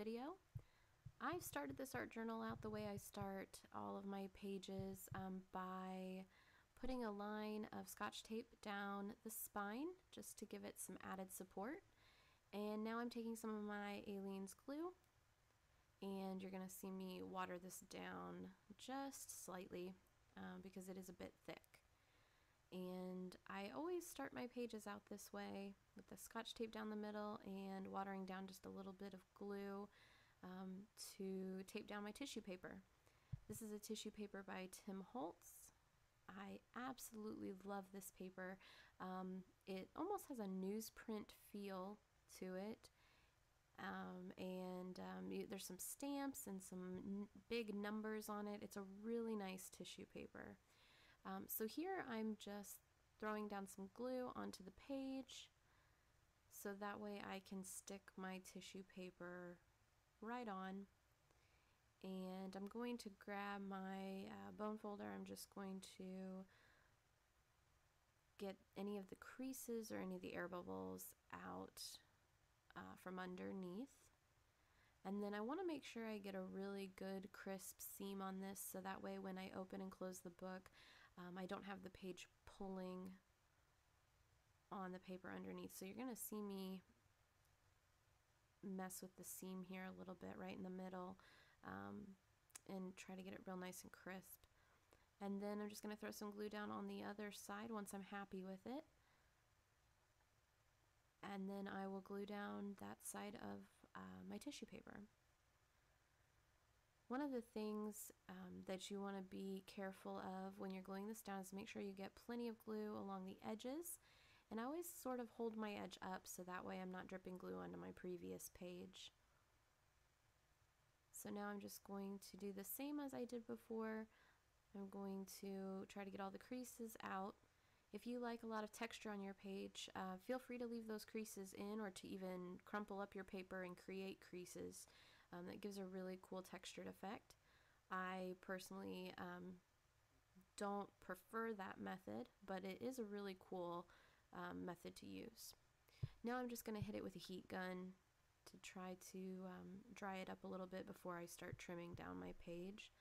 video. I've started this art journal out the way I start all of my pages by putting a line of Scotch tape down the spine just to give it some added support. And now I'm taking some of my Aleene's glue, and you're going to see me water this down just slightly because it is a bit thick. And I always start my pages out this way with the Scotch tape down the middle and watering down just a little bit of glue to tape down my tissue paper. This is a tissue paper by Tim Holtz. I absolutely love this paper. It almost has a newsprint feel to it. There's some stamps and some big numbers on it. It's a really nice tissue paper. So here I'm just throwing down some glue onto the page so that way I can stick my tissue paper right on. And I'm going to grab my bone folder. I'm just going to get any of the creases or any of the air bubbles out from underneath. And then I want to make sure I get a really good crisp seam on this so that way when I open and close the book I don't have the page pulling on the paper underneath. So you're going to see me mess with the seam here a little bit right in the middle and try to get it real nice and crisp. And then I'm just going to throw some glue down on the other side once I'm happy with it. And then I will glue down that side of my tissue paper. One of the things that you want to be careful of when you're gluing this down is make sure you get plenty of glue along the edges. And I always sort of hold my edge up so that way I'm not dripping glue onto my previous page. So now I'm just going to do the same as I did before. I'm going to try to get all the creases out. If you like a lot of texture on your page, feel free to leave those creases in or to even crumple up your paper and create creases. That gives a really cool textured effect. I personally don't prefer that method, but it is a really cool method to use. Now I'm just going to hit it with a heat gun to try to dry it up a little bit before I start trimming down my page.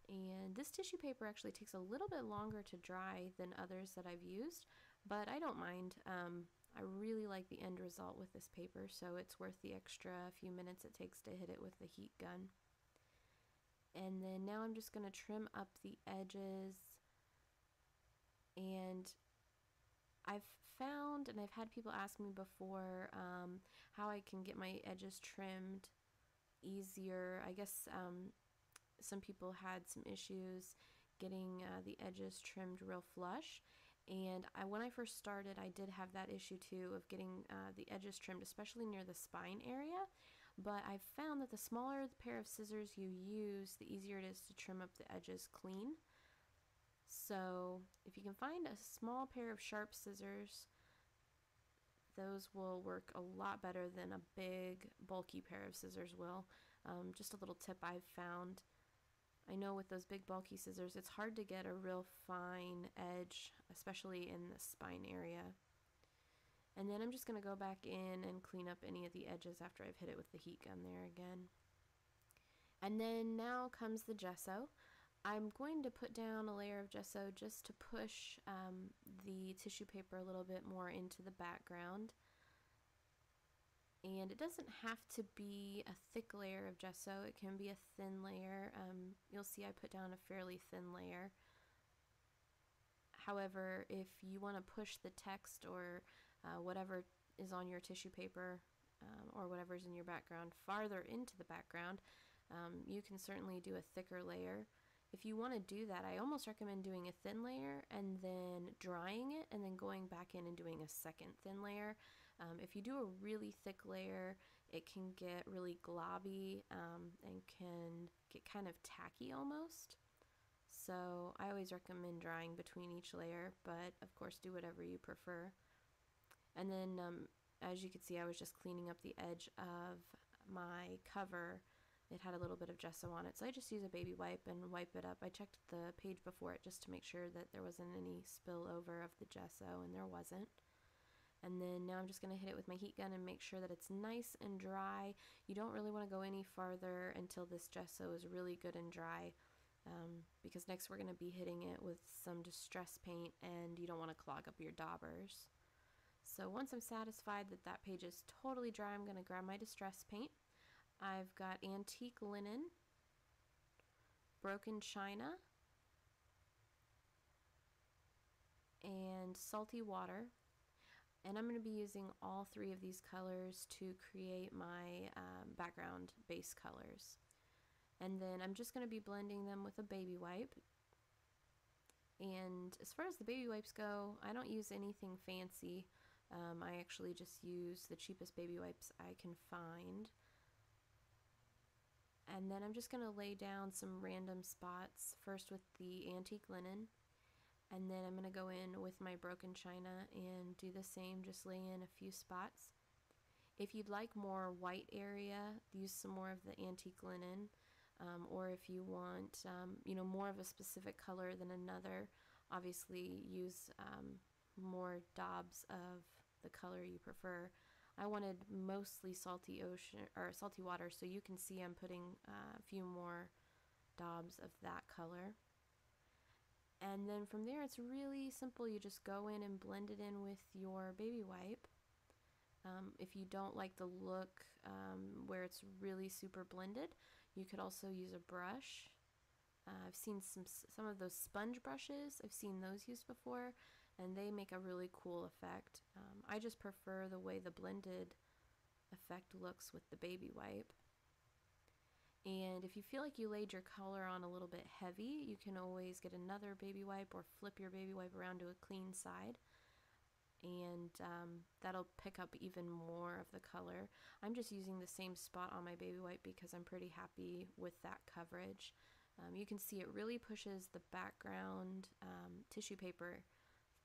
And this tissue paper actually takes a little bit longer to dry than others that I've used, but I don't mind. I really like the end result with this paper, so it's worth the extra few minutes it takes to hit it with the heat gun. And then now I'm just going to trim up the edges. And I've found, and I've had people ask me before, how I can get my edges trimmed easier. I guess some people had some issues getting the edges trimmed real flush, and when I first started I did have that issue too of getting the edges trimmed, especially near the spine area. But I've found that the smaller the pair of scissors you use, the easier it is to trim up the edges clean. So if you can find a small pair of sharp scissors, those will work a lot better than a big bulky pair of scissors will. Just a little tip I've found. I know with those big bulky scissors it's hard to get a real fine edge, especially in the spine area. And then I'm just going to go back in and clean up any of the edges after I've hit it with the heat gun there again. And then now comes the gesso. I'm going to put down a layer of gesso just to push the tissue paper a little bit more into the background. And it doesn't have to be a thick layer of gesso, it can be a thin layer. You'll see I put down a fairly thin layer. However, if you want to push the text or whatever is on your tissue paper or whatever's in your background farther into the background, you can certainly do a thicker layer. If you want to do that, I almost recommend doing a thin layer and then drying it and then going back in and doing a second thin layer. If you do a really thick layer, it can get really globby and can get kind of tacky almost. So I always recommend drying between each layer, but of course do whatever you prefer. And then as you can see, I was just cleaning up the edge of my cover. It had a little bit of gesso on it, so I just use a baby wipe and wipe it up. I checked the page before it just to make sure that there wasn't any spillover of the gesso, and there wasn't. And then now I'm just going to hit it with my heat gun and make sure that it's nice and dry. You don't really want to go any farther until this gesso is really good and dry, because next we're going to be hitting it with some distress paint and you don't want to clog up your daubers. So once I'm satisfied that that page is totally dry, I'm going to grab my distress paint. I've got antique linen, broken china, and salty water. And I'm going to be using all three of these colors to create my background base colors. And then I'm just going to be blending them with a baby wipe. And as far as the baby wipes go, I don't use anything fancy. I actually just use the cheapest baby wipes I can find. And then I'm just going to lay down some random spots, first with the antique linen. And then I'm going to go in with my broken china and do the same, just lay in a few spots. If you'd like more white area, use some more of the antique linen. Or if you want more of a specific color than another, obviously use more daubs of the color you prefer. I wanted mostly salty water, so you can see I'm putting a few more daubs of that color. And then from there, it's really simple. You just go in and blend it in with your baby wipe. If you don't like the look where it's really super blended, you could also use a brush. I've seen some of those sponge brushes. I've seen those used before, and they make a really cool effect. I just prefer the way the blended effect looks with the baby wipe. And if you feel like you laid your color on a little bit heavy, you can always get another baby wipe or flip your baby wipe around to a clean side, and that'll pick up even more of the color. I'm just using the same spot on my baby wipe because I'm pretty happy with that coverage. You can see it really pushes the background tissue paper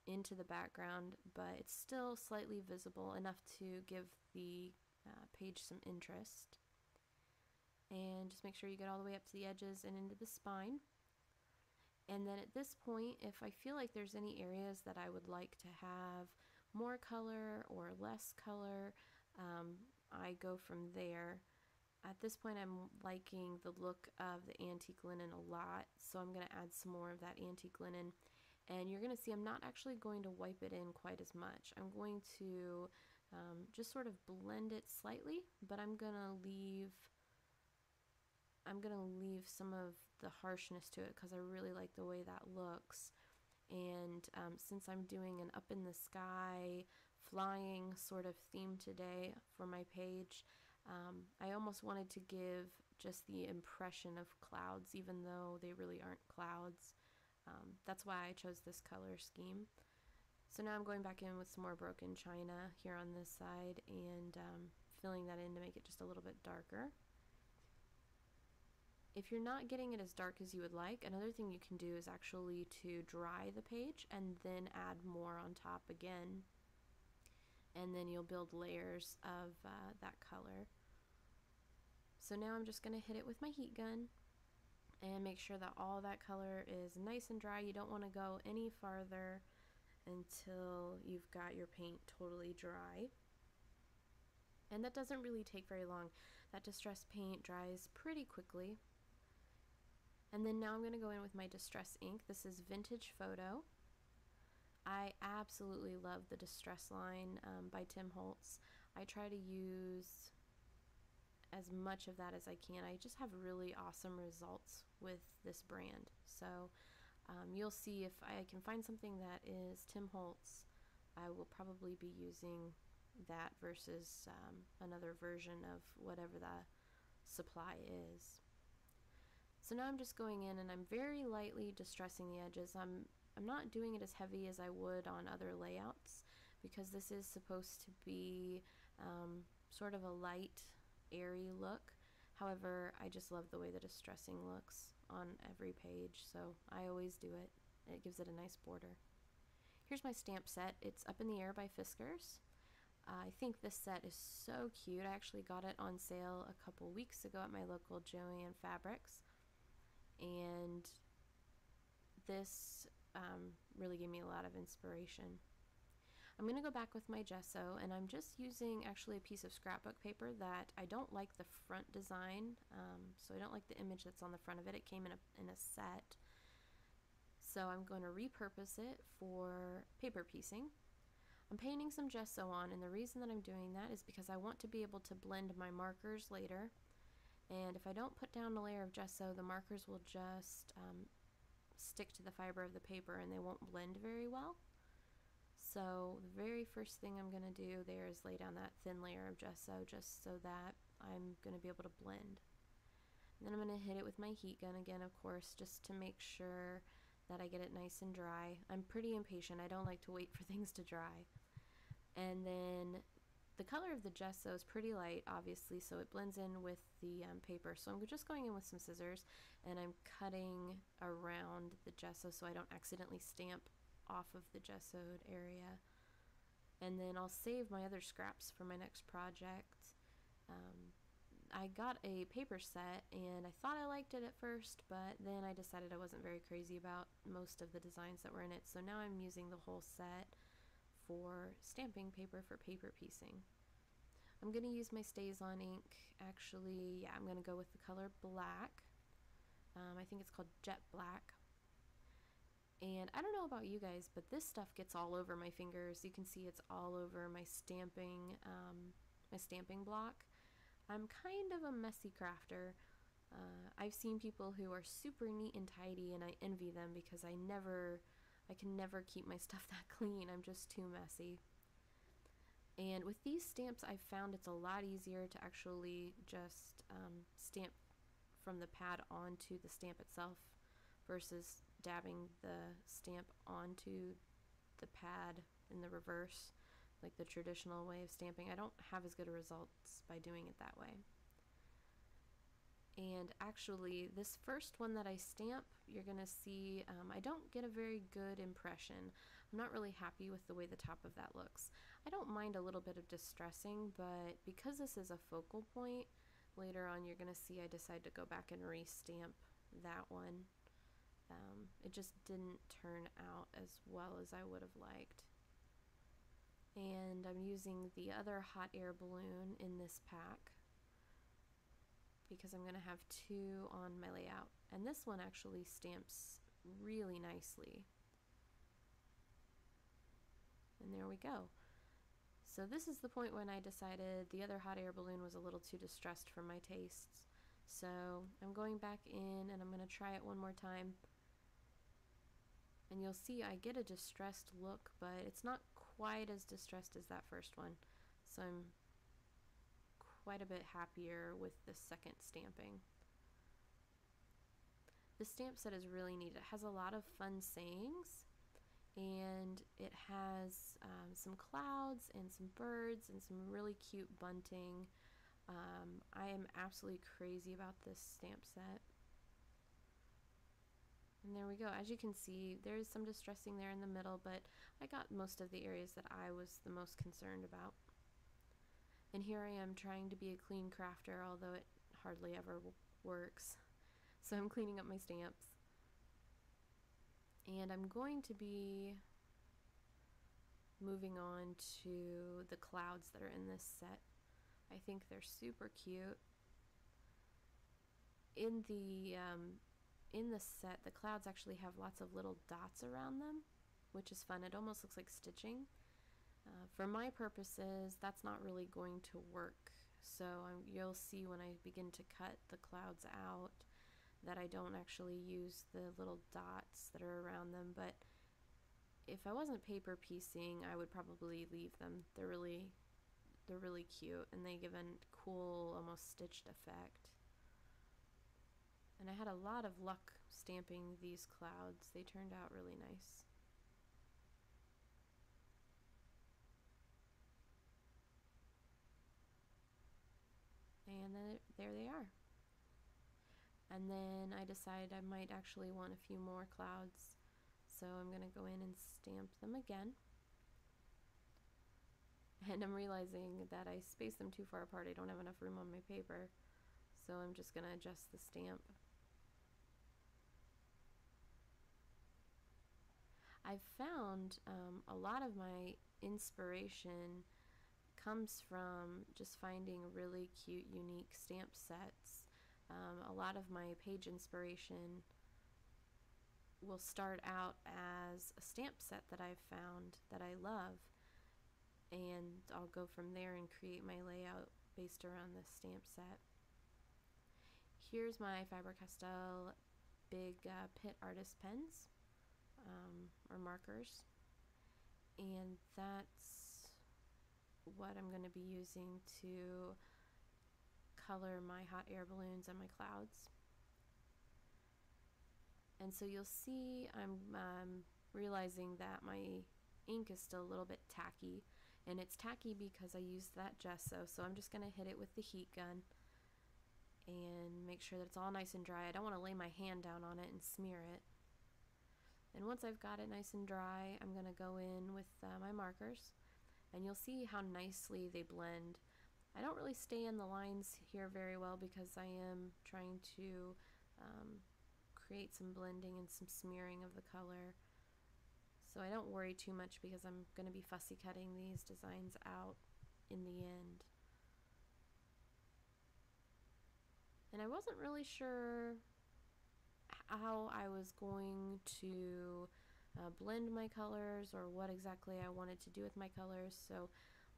into the background, but it's still slightly visible enough to give the page some interest. And just make sure you get all the way up to the edges and into the spine. And then at this point, if I feel like there's any areas that I would like to have more color or less color, I go from there. At this point, I'm liking the look of the antique linen a lot, so I'm going to add some more of that antique linen. And you're going to see I'm not actually going to wipe it in quite as much. I'm going to just sort of blend it slightly, but I'm going to leave some of the harshness to it because I really like the way that looks. And since I'm doing an up in the sky, flying sort of theme today for my page, I almost wanted to give just the impression of clouds, even though they really aren't clouds. That's why I chose this color scheme. So now I'm going back in with some more broken china here on this side and filling that in to make it just a little bit darker. If you're not getting it as dark as you would like, another thing you can do is actually to dry the page and then add more on top again. And then you'll build layers of that color. So now I'm just going to hit it with my heat gun and make sure that all that color is nice and dry. You don't want to go any farther until you've got your paint totally dry. And that doesn't really take very long. That distress paint dries pretty quickly. And then now I'm going to go in with my distress ink. This is Vintage Photo. I absolutely love the Distress line by Tim Holtz. I try to use as much of that as I can. I just have really awesome results with this brand. So you'll see if I can find something that is Tim Holtz, I will probably be using that versus another version of whatever the supply is. So now I'm just going in and I'm very lightly distressing the edges. I'm not doing it as heavy as I would on other layouts because this is supposed to be sort of a light, airy look. However, I just love the way the distressing looks on every page, so I always do it. It gives it a nice border. Here's my stamp set. It's Up in the Air by Fiskars. I think this set is so cute. I actually got it on sale a couple weeks ago at my local Joann Fabrics, and this really gave me a lot of inspiration. I'm going to go back with my gesso, and I'm just using actually a piece of scrapbook paper that I don't like the front design, so I don't like the image that's on the front of it. It came in a set, so I'm going to repurpose it for paper piecing. I'm painting some gesso on, and the reason that I'm doing that is because I want to be able to blend my markers later, and if I don't put down a layer of gesso, the markers will just stick to the fiber of the paper and they won't blend very well. So the very first thing I'm going to do there is lay down that thin layer of gesso just so that I'm going to be able to blend. And then I'm going to hit it with my heat gun again, of course, just to make sure that I get it nice and dry. I'm pretty impatient. I don't like to wait for things to dry. And then the color of the gesso is pretty light, obviously, so it blends in with the paper. So I'm just going in with some scissors, and I'm cutting around the gesso so I don't accidentally stamp off of the gessoed area. And then I'll save my other scraps for my next project. I got a paper set, and I thought I liked it at first, but then I decided I wasn't very crazy about most of the designs that were in it, so now I'm using the whole set for stamping paper for paper piecing. I'm going to use my StazOn ink. Actually, yeah, I'm going to go with the color black. I think it's called Jet Black. And I don't know about you guys, but this stuff gets all over my fingers. You can see it's all over my stamping block. I'm kind of a messy crafter. I've seen people who are super neat and tidy, and I envy them because I can never keep my stuff that clean. I'm just too messy. And with these stamps, I've found it's a lot easier to actually just stamp from the pad onto the stamp itself versus dabbing the stamp onto the pad in the reverse, like the traditional way of stamping. I don't have as good results by doing it that way. And actually, this first one that I stamp, you're going to see I don't get a very good impression. I'm not really happy with the way the top of that looks. I don't mind a little bit of distressing, but because this is a focal point, later on you're going to see I decide to go back and re-stamp that one. It just didn't turn out as well as I would have liked. And I'm using the other hot air balloon in this pack because I'm going to have two on my layout. And this one actually stamps really nicely. And there we go. So this is the point when I decided the other hot air balloon was a little too distressed for my tastes. So I'm going back in and I'm going to try it one more time. And you'll see I get a distressed look, but it's not quite as distressed as that first one. So I'm quite a bit happier with the second stamping. The stamp set is really neat. It has a lot of fun sayings, and it has some clouds and some birds and some really cute bunting. I am absolutely crazy about this stamp set. And there we go. As you can see, there's some distressing there in the middle, but I got most of the areas that I was the most concerned about. And here I am trying to be a clean crafter, although it hardly ever works. So I'm cleaning up my stamps. And I'm going to be moving on to the clouds that are in this set. I think they're super cute. In the set, the clouds actually have lots of little dots around them, which is fun. It almost looks like stitching. For my purposes, that's not really going to work. So you'll see when I begin to cut the clouds out that I don't actually use the little dots that are around them, but if I wasn't paper piecing, I would probably leave them. They're really cute, and they give a cool, almost stitched effect. And I had a lot of luck stamping these clouds. They turned out really nice. And then there they are. And then I decided I might actually want a few more clouds, so I'm going to go in and stamp them again. And I'm realizing that I spaced them too far apart. I don't have enough room on my paper, so I'm just going to adjust the stamp. I've found a lot of my inspiration comes from just finding really cute, unique stamp sets. A lot of my page inspiration will start out as a stamp set that I've found that I love, and I'll go from there and create my layout based around this stamp set. Here's my Faber-Castell big Pitt artist pens, or markers, and that's what I'm going to be using to color my hot air balloons and my clouds. And so you'll see I'm realizing that my ink is still a little bit tacky, and it's tacky because I used that gesso, so I'm just going to hit it with the heat gun and make sure that it's all nice and dry. I don't want to lay my hand down on it and smear it. And once I've got it nice and dry, I'm going to go in with my markers, and you'll see how nicely they blend. I don't really stay in the lines here very well because I am trying to create some blending and some smearing of the color. So I don't worry too much because I'm going to be fussy cutting these designs out in the end. And I wasn't really sure how I was going to blend my colors or what exactly I wanted to do with my colors, so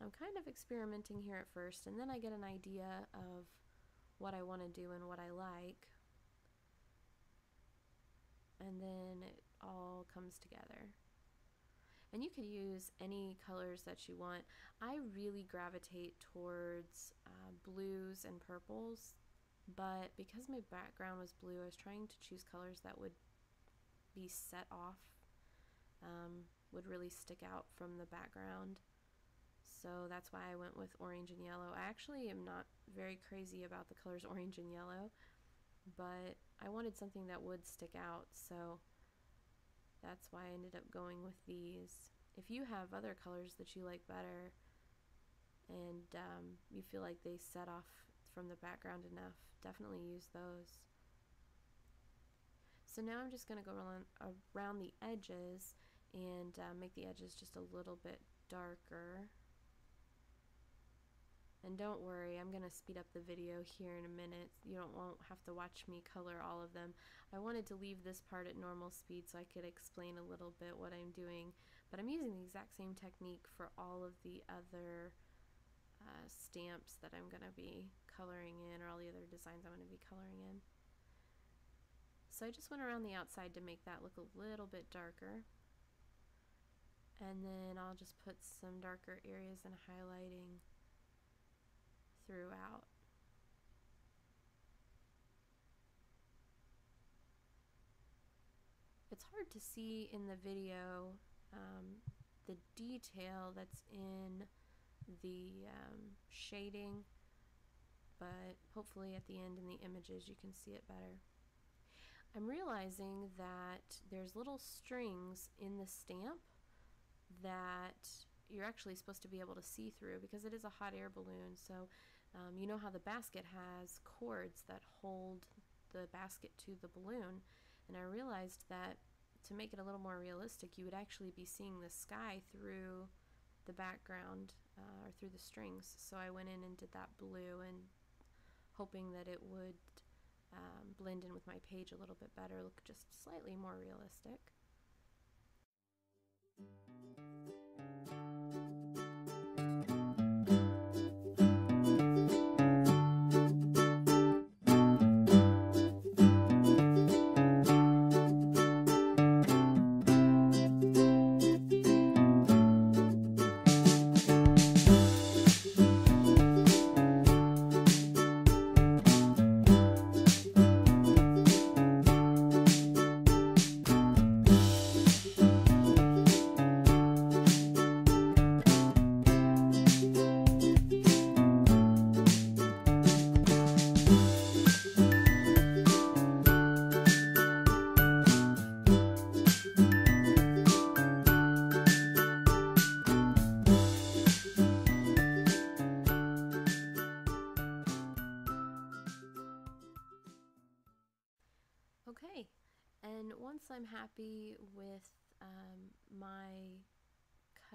I'm kind of experimenting here at first, and then I get an idea of what I want to do and what I like, and then it all comes together. And you could use any colors that you want. I really gravitate towards blues and purples, but because my background was blue, I was trying to choose colors that would be set off, would really stick out from the background. So that's why I went with orange and yellow. I actually am not very crazy about the colors orange and yellow, but I wanted something that would stick out, so that's why I ended up going with these. If you have other colors that you like better and you feel like they set off from the background enough, definitely use those. So now I'm just going to go around the edges and make the edges just a little bit darker. And don't worry, I'm going to speed up the video here in a minute. You won't have to watch me color all of them. I wanted to leave this part at normal speed so I could explain a little bit what I'm doing, but I'm using the exact same technique for all of the other stamps that I'm going to be coloring in, or all the other designs I'm going to be coloring in. So I just went around the outside to make that look a little bit darker, and then I'll just put some darker areas and highlighting throughout. It's hard to see in the video the detail that's in the shading, but hopefully at the end in the images you can see it better. I'm realizing that there's little strings in the stamp that you're actually supposed to be able to see through because it is a hot air balloon. So you know how the basket has cords that hold the basket to the balloon, and I realized that to make it a little more realistic, you would actually be seeing the sky through the background or through the strings. So I went in and did that blue, and hoping that it would blend in with my page a little bit better, look just slightly more realistic. Okay, and once I'm happy with my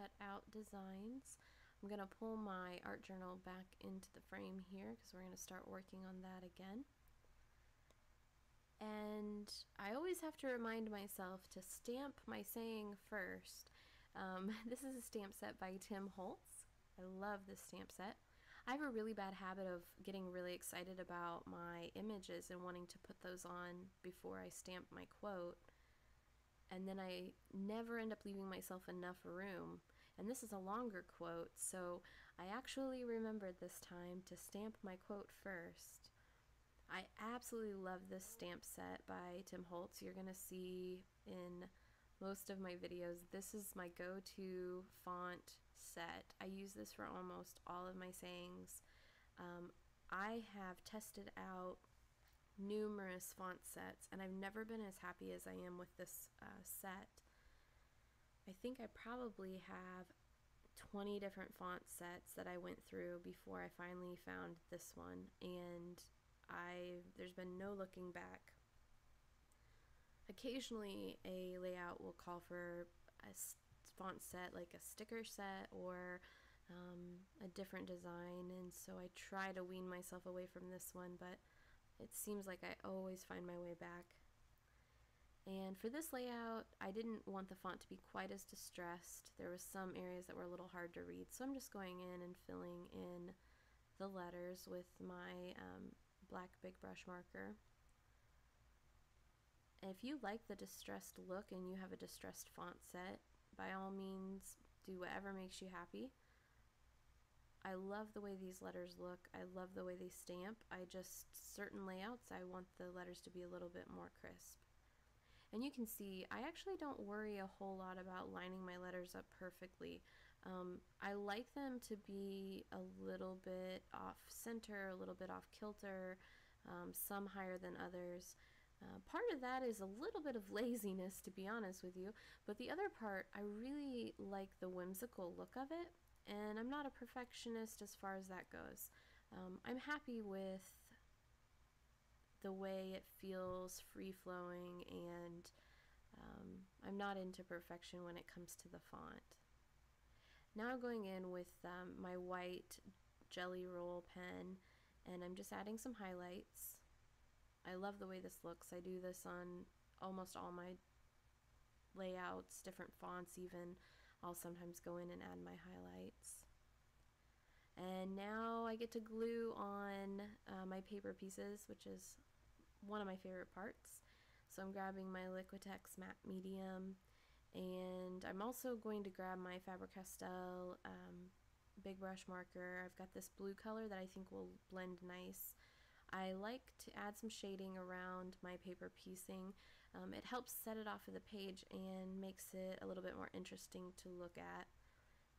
cut out designs. I'm going to pull my art journal back into the frame here because we're going to start working on that again. And I always have to remind myself to stamp my saying first. This is a stamp set by Tim Holtz. I love this stamp set. I have a really bad habit of getting really excited about my images and wanting to put those on before I stamp my quote, and then I never end up leaving myself enough room. And this is a longer quote, so I actually remembered this time to stamp my quote first. I absolutely love this stamp set by Tim Holtz. You're going to see in most of my videos, this is my go-to font set. I use this for almost all of my sayings. I have tested out numerous font sets, and I've never been as happy as I am with this set. I think I probably have 20 different font sets that I went through before I finally found this one, and there's been no looking back. Occasionally a layout will call for a font set like a sticker set or a different design, and so I try to wean myself away from this one, but it seems like I always find my way back. And for this layout, I didn't want the font to be quite as distressed. There was some areas that were a little hard to read, so I'm just going in and filling in the letters with my black big brush marker. And if you like the distressed look and you have a distressed font set, by all means do whatever makes you happy. I love the way these letters look. I love the way they stamp. Certain layouts, I want the letters to be a little bit more crisp. And you can see, I actually don't worry a whole lot about lining my letters up perfectly. I like them to be a little bit off center, a little bit off kilter, some higher than others. Part of that is a little bit of laziness, to be honest with you, but the other part, I really like the whimsical look of it, and I'm not a perfectionist as far as that goes. I'm happy with the way it feels free-flowing, and I'm not into perfection when it comes to the font. Now I'm going in with my white Jelly Roll pen, and I'm just adding some highlights. I love the way this looks. I do this on almost all my layouts, different fonts even. I'll sometimes go in and add my highlights. And now I get to glue on my paper pieces, which is one of my favorite parts. So I'm grabbing my Liquitex matte medium, and I'm also going to grab my Faber-Castell big brush marker. I've got this blue color that I think will blend nice. I like to add some shading around my paper piecing. It helps set it off of the page and makes it a little bit more interesting to look at.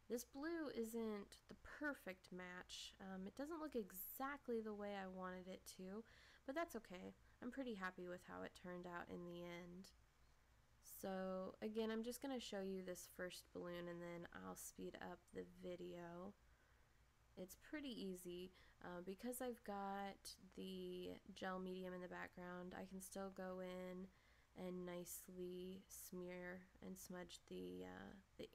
This blue isn't the perfect match. It doesn't look exactly the way I wanted it to, but that's okay. I'm pretty happy with how it turned out in the end. So again, I'm just going to show you this first balloon and then I'll speed up the video. It's pretty easy. Because I've got the gel medium in the background, I can still go in and nicely smear and smudge the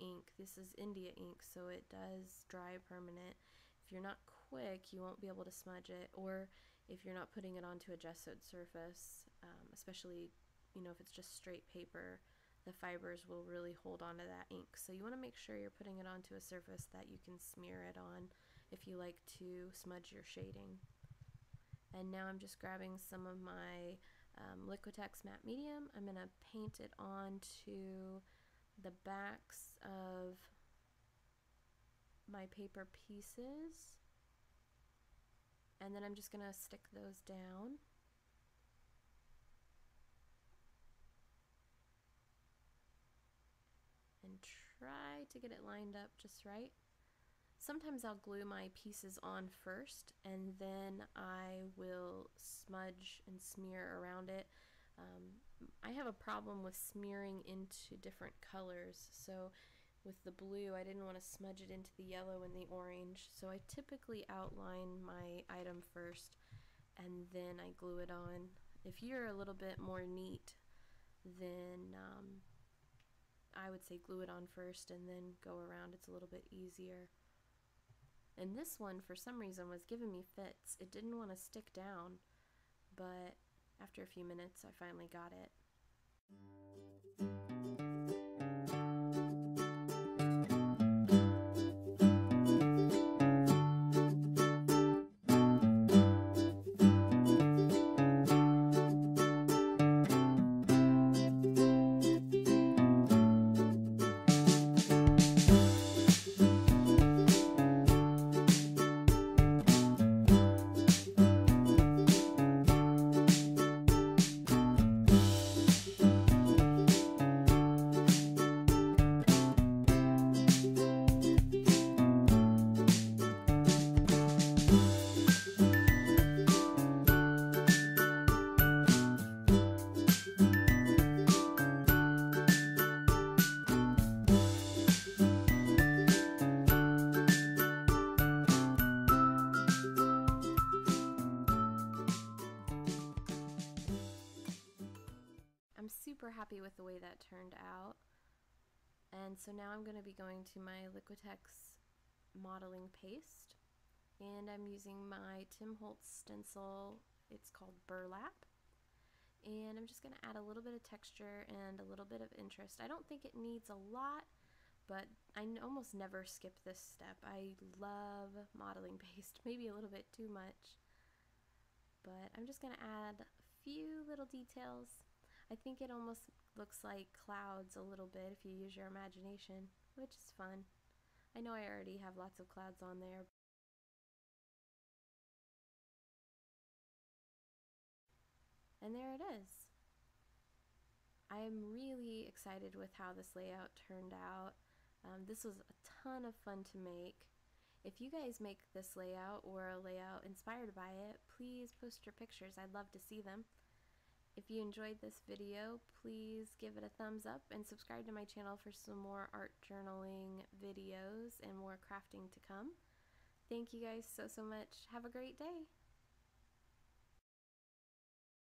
ink. This is India ink, so it does dry permanent. If you're not quick, you won't be able to smudge it, or if you're not putting it onto a gessoed surface, especially if it's just straight paper, the fibers will really hold onto that ink. So you want to make sure you're putting it onto a surface that you can smear it on if you like to smudge your shading. And now I'm just grabbing some of my Liquitex matte medium. I'm going to paint it onto the backs of my paper pieces, and then I'm just going to stick those down. And try to get it lined up just right. Sometimes I'll glue my pieces on first, and then I will smudge and smear around it. I have a problem with smearing into different colors, so with the blue I didn't want to smudge it into the yellow and the orange, so I typically outline my item first and then I glue it on. If you're a little bit more neat, then I would say glue it on first and then go around. It's a little bit easier. And this one, for some reason, was giving me fits. It didn't want to stick down, but after a few minutes, I finally got it. I'm super happy with the way that turned out. And so now I'm going to be going to my Liquitex modeling paste, and I'm using my Tim Holtz stencil. It's called Burlap, and I'm just going to add a little bit of texture and a little bit of interest. I don't think it needs a lot, but I almost never skip this step. I love modeling paste, maybe a little bit too much, but I'm just going to add a few little details. I think it almost looks like clouds a little bit if you use your imagination, which is fun. I know I already have lots of clouds on there. And there it is. I'm really excited with how this layout turned out. This was a ton of fun to make. If you guys make this layout or a layout inspired by it, please post your pictures. I'd love to see them. If you enjoyed this video, please give it a thumbs up and subscribe to my channel for some more art journaling videos and more crafting to come. Thank you guys so much. Have a great day.